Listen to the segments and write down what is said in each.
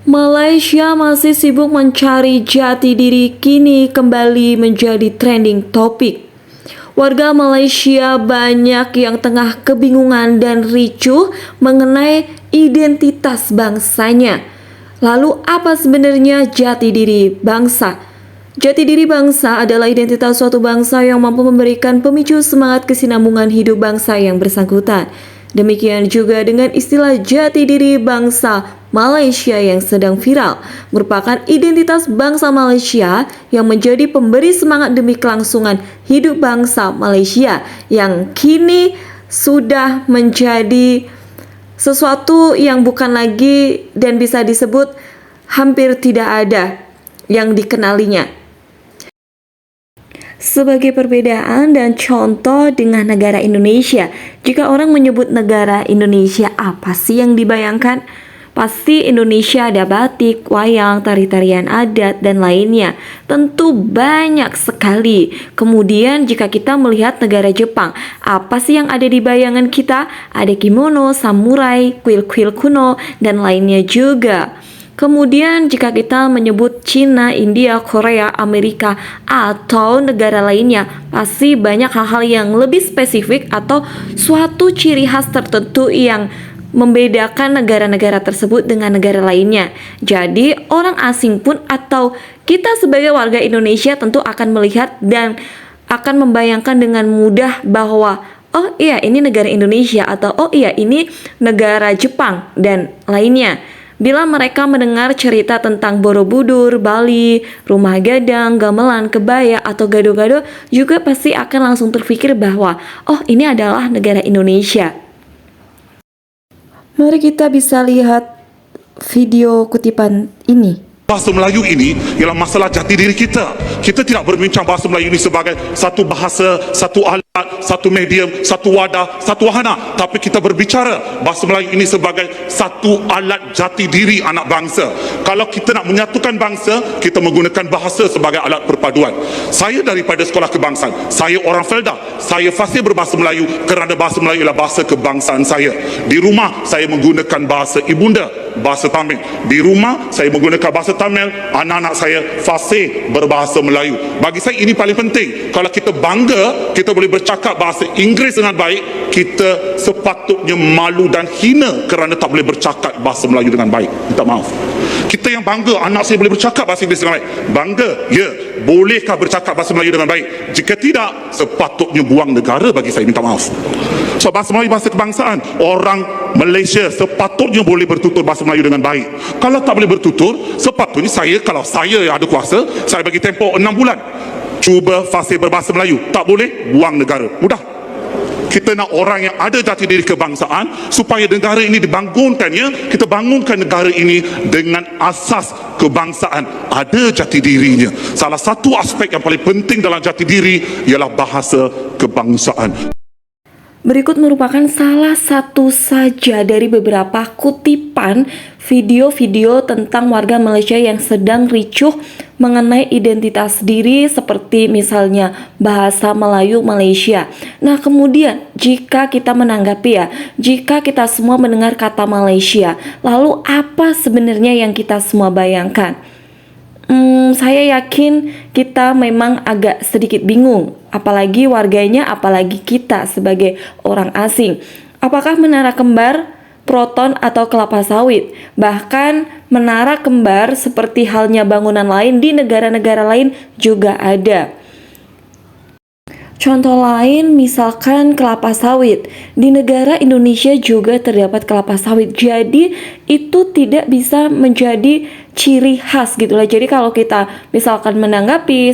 Malaysia masih sibuk mencari jati diri kini kembali menjadi trending topik. Warga Malaysia banyak yang tengah kebingungan dan ricuh mengenai identitas bangsanya. Lalu apa sebenarnya jati diri bangsa? Jati diri bangsa adalah identitas suatu bangsa yang mampu memberikan pemicu semangat kesinambungan hidup bangsa yang bersangkutan. Demikian juga dengan istilah jati diri bangsa Malaysia yang sedang viral, merupakan identitas bangsa Malaysia yang menjadi pemberi semangat demi kelangsungan hidup bangsa Malaysia yang kini sudah menjadi sesuatu yang bukan lagi dan bisa disebut hampir tidak ada yang dikenalinya. Sebagai perbedaan dan contoh dengan negara Indonesia, jika orang menyebut negara Indonesia, apa sih yang dibayangkan? Pasti Indonesia ada batik, wayang, tari-tarian adat, dan lainnya. Tentu banyak sekali. Kemudian jika kita melihat negara Jepang, apa sih yang ada di bayangan kita? Ada kimono, samurai, kuil-kuil kuno, dan lainnya juga. Kemudian jika kita menyebut Cina, India, Korea, Amerika, atau negara lainnya, pasti banyak hal-hal yang lebih spesifik atau suatu ciri khas tertentu yang membedakan negara-negara tersebut dengan negara lainnya. Jadi orang asing pun atau kita sebagai warga Indonesia tentu akan melihat dan akan membayangkan dengan mudah bahwa oh iya ini negara Indonesia atau oh iya ini negara Jepang dan lainnya. Bila mereka mendengar cerita tentang Borobudur, Bali, Rumah Gadang, Gamelan, Kebaya, atau Gado-Gado, juga pasti akan langsung terpikir bahwa, oh ini adalah negara Indonesia. Mari kita bisa lihat video kutipan ini. Bahasa Melayu ini ialah masalah jati diri kita. Kita tidak berbincang bahasa Melayu ini sebagai satu bahasa, satu alat, satu medium, satu wadah, satu wahana. Tapi kita berbicara bahasa Melayu ini sebagai satu alat jati diri anak bangsa. Kalau kita nak menyatukan bangsa, kita menggunakan bahasa sebagai alat perpaduan. Saya daripada sekolah kebangsaan. Saya orang Felda. Saya fasih berbahasa Melayu kerana bahasa Melayu ialah bahasa kebangsaan saya. Di rumah, saya menggunakan bahasa ibunda, bahasa Tamil. Di rumah, saya menggunakan bahasa Tamil, anak-anak saya fasih berbahasa Melayu. Bagi saya ini paling penting. Kalau kita bangga, kita boleh bercakap bahasa Inggeris dengan baik, kita sepatutnya malu dan hina kerana tak boleh bercakap bahasa Melayu dengan baik. Minta maaf. Kita yang bangga, anak saya boleh bercakap bahasa Inggeris dengan baik. Bangga, ya. Bolehkah bercakap bahasa Melayu dengan baik? Jika tidak, sepatutnya buang negara bagi saya. Minta maaf. So bahasa Melayu bahasa kebangsaan. Orang Malaysia sepatutnya boleh bertutur bahasa Melayu dengan baik. Kalau tak boleh bertutur, sepatutnya saya, kalau saya yang ada kuasa, saya bagi tempoh 6 bulan. Cuba fasih berbahasa Melayu. Tak boleh, buang negara. Mudah. Kita nak orang yang ada jati diri kebangsaan supaya negara ini dibangunkannya. Kita bangunkan negara ini dengan asas kebangsaan. Ada jati dirinya. Salah satu aspek yang paling penting dalam jati diri ialah bahasa kebangsaan. Berikut merupakan salah satu saja dari beberapa kutipan video-video tentang warga Malaysia yang sedang ricuh mengenai identitas diri seperti misalnya bahasa Melayu Malaysia. Nah kemudian jika kita menanggapi jika kita semua mendengar kata Malaysia, lalu apa sebenarnya yang kita semua bayangkan? Saya yakin kita memang agak sedikit bingung, apalagi warganya, apalagi kita sebagai orang asing. Apakah menara kembar, proton, atau kelapa sawit? Bahkan menara kembar seperti halnya bangunan lain di negara-negara lain juga ada. Contoh lain misalkan kelapa sawit. Di negara Indonesia juga terdapat kelapa sawit. Jadi itu tidak bisa menjadi ciri khas gitu lah. Jadi kalau kita misalkan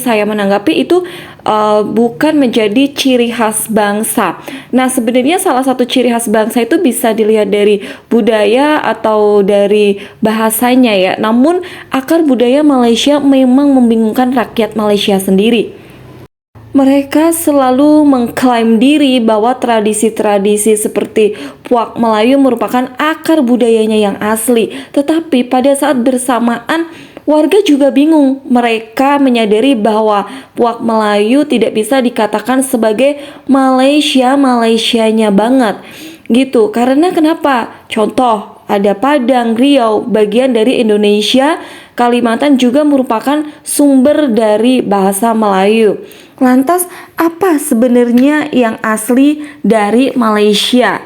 saya menanggapi itu bukan menjadi ciri khas bangsa. Nah sebenarnya salah satu ciri khas bangsa itu bisa dilihat dari budaya atau dari bahasanya ya. Namun akar budaya Malaysia memang membingungkan rakyat Malaysia sendiri. Mereka selalu mengklaim diri bahwa tradisi-tradisi seperti puak Melayu merupakan akar budayanya yang asli. Tetapi pada saat bersamaan, warga juga bingung. Mereka menyadari bahwa puak Melayu tidak bisa dikatakan sebagai Malaysianya banget. Gitu. Karena kenapa? Contoh, ada Padang, Riau, bagian dari Indonesia. Kalimantan juga merupakan sumber dari bahasa Melayu. Lantas, apa sebenarnya yang asli dari Malaysia?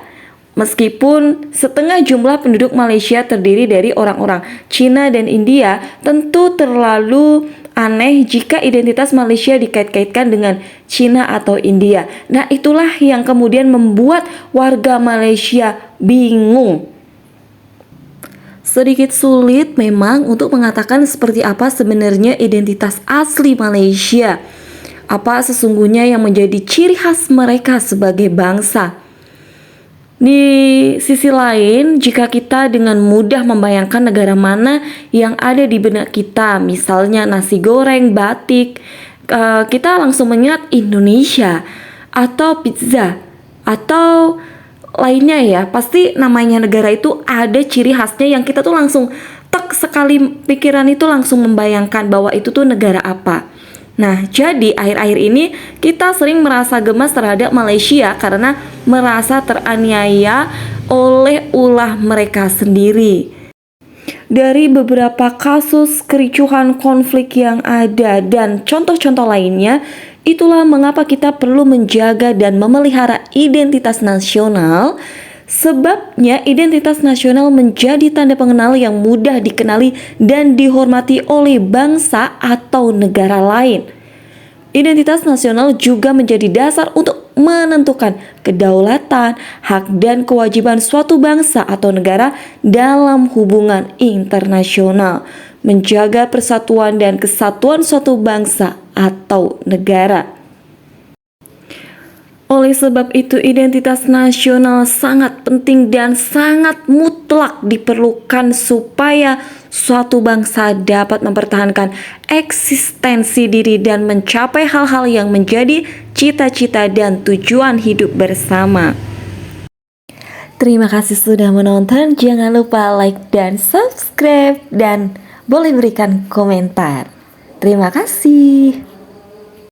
Meskipun setengah jumlah penduduk Malaysia terdiri dari orang-orang Cina dan India, tentu terlalu aneh jika identitas Malaysia dikait-kaitkan dengan Cina atau India. Nah, itulah yang kemudian membuat warga Malaysia bingung. Sedikit sulit memang untuk mengatakan seperti apa sebenarnya identitas asli Malaysia. Apa sesungguhnya yang menjadi ciri khas mereka sebagai bangsa. Di sisi lain, jika kita dengan mudah membayangkan negara mana yang ada di benak kita, misalnya nasi goreng, batik, kita langsung mengingat Indonesia atau pizza atau lainnya ya. Pasti namanya negara itu ada ciri khasnya yang kita tuh langsung tek sekali pikiran itu langsung membayangkan bahwa itu tuh negara apa. Nah, jadi akhir-akhir ini kita sering merasa gemas terhadap Malaysia karena merasa teraniaya oleh ulah mereka sendiri. Dari beberapa kasus kericuhan konflik yang ada dan contoh-contoh lainnya, itulah mengapa kita perlu menjaga dan memelihara identitas nasional. Sebabnya identitas nasional menjadi tanda pengenal yang mudah dikenali dan dihormati oleh bangsa atau negara lain. Identitas nasional juga menjadi dasar untuk menentukan kedaulatan, hak dan kewajiban suatu bangsa atau negara dalam hubungan internasional, menjaga persatuan dan kesatuan suatu bangsa atau negara. Oleh sebab itu, identitas nasional sangat penting dan sangat mutlak diperlukan supaya suatu bangsa dapat mempertahankan eksistensi diri dan mencapai hal-hal yang menjadi cita-cita dan tujuan hidup bersama. Terima kasih sudah menonton. Jangan lupa like dan subscribe dan boleh berikan komentar. Terima kasih.